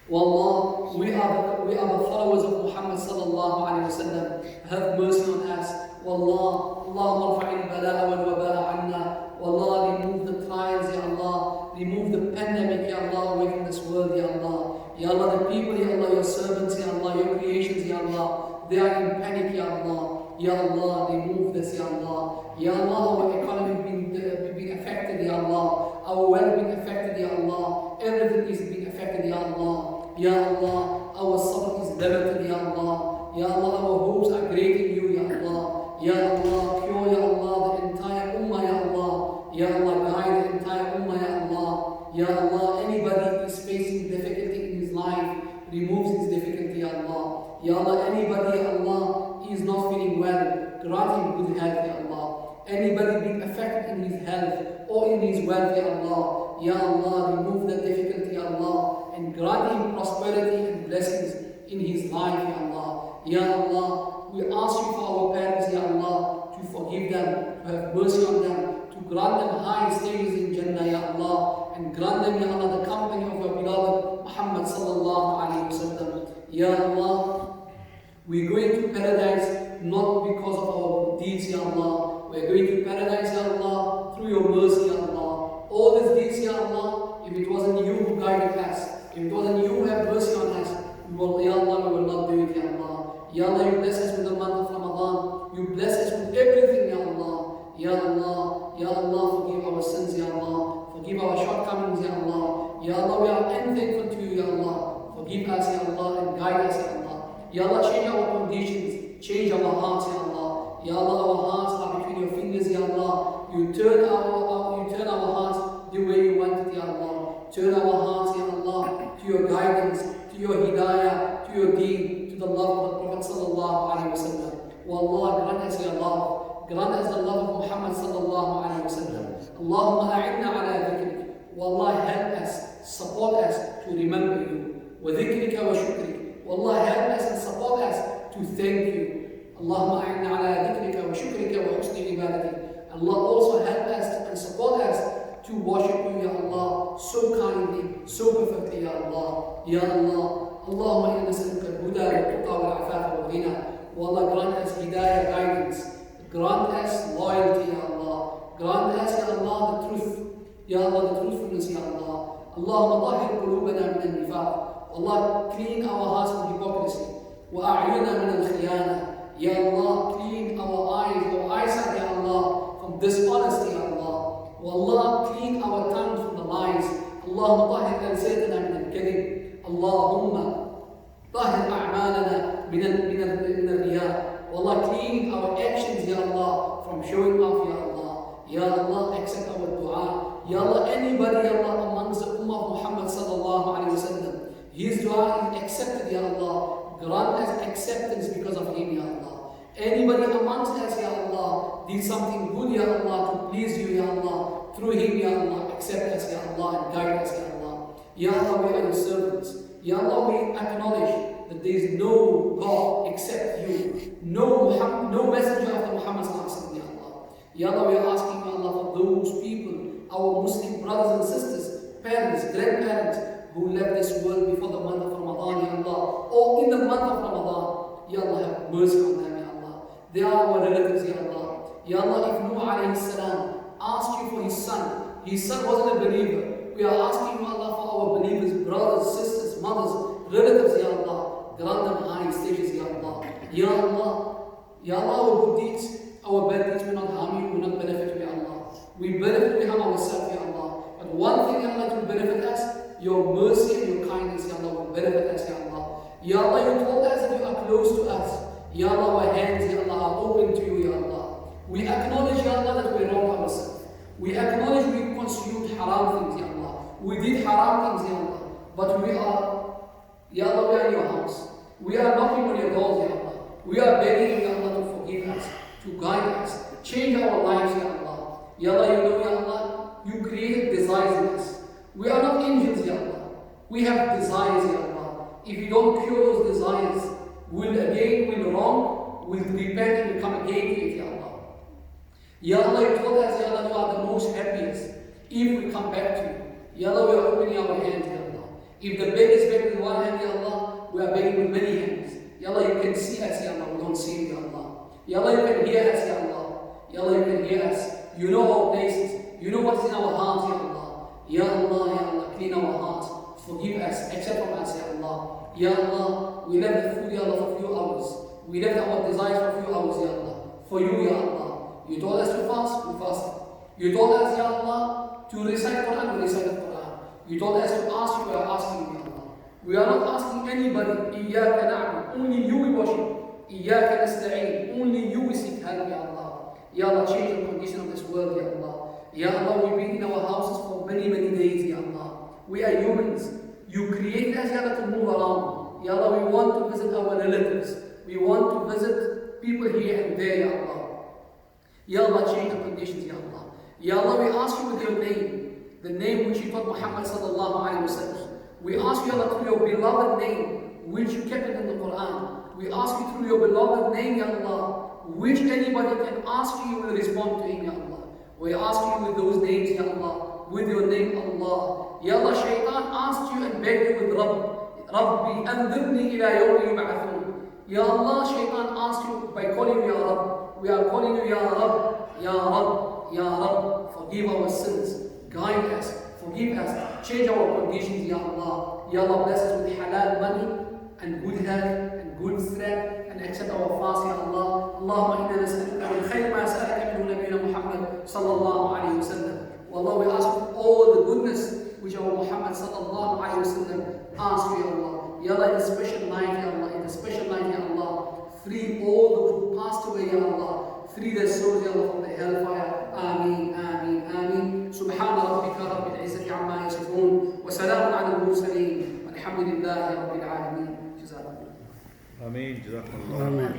Wallah, we are the followers of Muhammad sallallahu alayhi wa sallam. Have mercy on us. Wallah, Allahumma rafa'il bala'a wal waba'a anna. Wallah, remove the trials, Ya Allah. Remove the pandemic, Ya Allah, away from this world, Ya Allah. Ya Allah, the people, Ya Allah, your servants, Ya Allah, your creations, Ya Allah. They are in panic, Ya Allah. Ya Allah, remove this, Ya Allah. Ya Allah, our economy being affected, Ya Allah. Our wealth being affected, Ya Allah. Everything is being affected, Ya Allah. Ya Allah, our sabr is limited, Ya Allah. Ya Allah, our hopes are great in you, Ya Allah. Ya Allah, cure, Ya Allah, the entire ummah, Ya Allah. Ya Allah, guide the entire ummah, Ya Allah. Ya Allah, anybody is facing difficulty in his life, removes his difficulty, Ya Allah. Ya Allah, anybody, Ya Allah, is not feeling well, grant him good health, Ya Allah. Anybody being affected in his health or in his wealth, Ya Allah. Ya Allah, remove the difficulty, Ya Allah, and grant him prosperity and blessings in his life, Ya Allah. Ya Allah, we ask you for our parents, Ya Allah, to forgive them, to have mercy on them, to grant them high stages in Jannah, Ya Allah, and grant them, Ya Allah, the company of your beloved Muhammad sallallahu alayhi wa sallam. Ya Allah, we're going to paradise not because of our deeds, Ya Allah. We're going to paradise, Ya Allah, through your mercy, Ya Allah. All these deeds, Ya Allah, if it wasn't you who guided us, if it wasn't you who had mercy on us, Ya Allah, we will not do it, Ya Allah. Ya Allah, you bless us with the month of Ramadan. You bless us with everything, Ya Allah. Ya Allah, Ya Allah, forgive our sins, Ya Allah. Forgive our shortcomings, Ya Allah. Ya Allah, we are unthankful to you, Ya Allah. Forgive us, Ya Allah, and guide us, Ya Allah. Ya Allah, change our conditions, change our hearts, Ya Allah. Ya Allah, our hearts are between your fingers, Ya Allah. You turn our hearts the way you want it, Ya Allah. Turn our hearts, Ya Allah, to your guidance, to your hidayah, to your deen, to the love of the Prophet sallallahu alaihi wasallam. Wallah, grant us your love. Grant us the love of Muhammad sallallahu alaihi wasallam. Allahumma a'inna ala dhikrik. Wallah, help us, support us to remember you. Wa dhikrika wa shukrik. Wallah, help us and support us to thank you. Allahumma a'inna ala dhikrika wa shukrika wa husni ibadatik. Allah also help us and support us to worship you, Ya Allah, so kindly, so perfectly, Ya Allah. Ya Allah, Allahumma inna nas'aluka al-huda wal-tuqa wal-'afafa wal-ghina. Wallah, grant us hidayah, guidance. Grant us loyalty, Ya Allah. Grant us, Ya Allah, the truth. Ya Allah, the truthfulness, Ya Allah. Allahumma tahhir qulubana min al-nifaq. Allah, clean our hearts from hypocrisy. Wa a'yuna min al-khiyana. Ya Allah, clean our eyesight, Ya Allah, from dishonesty, Ya Allah. Wallah, clean our tongues from the lies. Allahumma tahhir alsaytana min al-kadhib. Allahumma tahhir a'malana min al-riya. Wallah, clean our actions, Ya Allah, from showing off, Ya Allah. Ya Allah, accept our dua. Ya Allah, anybody, Ya Allah, amongst the ummah of Muhammad sallallahu alayhi wa sallam, his dua is accepted, Ya Allah. Grant us acceptance because of him, Ya Allah. Anybody amongst us, Ya Allah, did something good, Ya Allah, to please you, Ya Allah. Through him, Ya Allah, accept us, Ya Allah, and guide us, Ya Allah. Ya Allah, we are your servants. Ya Allah, we acknowledge that there is no God except you. No messenger after Muhammad sallallahu alayhi wa sallam, Ya Allah. Ya Allah, we are asking, Ya Allah, for those people, our Muslim brothers and sisters, parents, grandparents, who left this world before the month of Ramadan, Ya Allah, or in the month of Ramadan. Ya Allah, have mercy on them, Ya Allah. They are our relatives, Ya Allah. Ya Allah, if Nuh alayhi salam asked you for his son wasn't a believer. We are asking you, Allah, for our believers, brothers, sisters, mothers, relatives, Ya Allah. Grant them high stages, Ya Allah. Ya Allah, Ya Allah, our good deeds, our bad deeds will not harm you, will not benefit you, Ya Allah. We benefit, we harm ourselves, Ya Allah. But one thing, Ya Allah, to benefit us, your mercy and your kindness, Ya Allah, will benefit us, Ya Allah. Ya Allah, you told us that you are close to us. Ya Allah, our hands, Ya Allah, are open to you, Ya Allah. We acknowledge, Ya Allah, that we wrong ourselves. We acknowledge we consumed haram things, Ya Allah. We did haram things, Ya Allah. But we are, Ya Allah, we are in your house. We are knocking on your doors, Ya Allah. We are begging you, Ya Allah, to forgive us, to guide us, change our lives, Ya Allah. Ya Allah, you know, Ya Allah, you created desires in us. We are not angels, Ya Allah. We have desires, Ya Allah. If you don't cure those desires, we'll wrong, we'll repent and we'll come again to it, Ya Allah. Ya Allah, you told us, Ya Allah, you are the most happiest if we come back to you. Ya Allah, we are opening our hands, Ya Allah. If the bed is better than one hand, Ya Allah, we are begging with many hands. Ya Allah, you can see us, Ya Allah, we don't see you, Ya Allah. Ya Allah, you can hear us, Ya Allah. Ya Allah, you can hear us. You know our places. You know what's in our hearts, Ya Allah. Ya Allah, Ya Allah, clean our hearts. Forgive us, accept from us, Ya Allah. Ya Allah, we left the food, Ya Allah, for a few hours. We left our desires for a few hours, Ya Allah. For you, Ya Allah. You told us to fast, we fasted. You told us, Ya Allah, to recite Quran, we recite the Quran. You told us to ask you, we are asking you, Ya Allah. We are not asking anybody, إِيَّاكَ نَعْبُدُ, only you we worship. إِيَّاكَ نَسْتَعِينُ, only you we seek help, Ya Allah. Ya Allah, change the condition of this world, Ya Allah. Ya Allah, we've been in our houses for many, many days, Ya Allah. We are humans. You created us, Ya Allah, to move around. Ya Allah, we want to visit our relatives. We want to visit people here and there, Ya Allah. Ya Allah, change the conditions, Ya Allah. Ya Allah, we ask you with your name, the name which you taught Muhammad sallallahu alayhi wa sallam. We ask you, Ya Allah, through your beloved name, which you kept it in the Quran. We ask you through your beloved name, Ya Allah, which anybody can ask you will respond to him, Ya Allah. We ask you with those names, Ya Allah, with your name, Allah. Ya Allah, Shaitan asked you and begged you with Rabbi, anzirni ila yawmi yub'athun. Ya Allah, Shaitan asked you by calling you Ya Rabb. We are calling you Ya Rabb, Ya Rabb, Ya Rabb. Forgive our sins, guide us, forgive us, change our conditions, Ya Allah. Ya Allah, bless us with halal money and good health and good strength and accept our fast, Ya Allah. Allahumma inna nas'aluka min khayr ma sa'alaka minhu Nabiyyuna Muhammad sallallahu alayhi wa sallam. Wallah, we ask for all the goodness which our Muhammad sallallahu alayhi wa sallam asked you, Ya Allah. Ya Allah, in the special night, Ya Allah, in the special night, Ya Allah, free all those who passed away, Ya Allah. Free their souls, Ya Allah, from the hellfire. Ameen, ameen, ameen. Subhana rabbika rabbil izzati amma yasifun. Wa salamun ala al-mursaleen. Walhamdulillahi rabbil alameen. Jazakallah. Ameen. Jazakallah. Amen.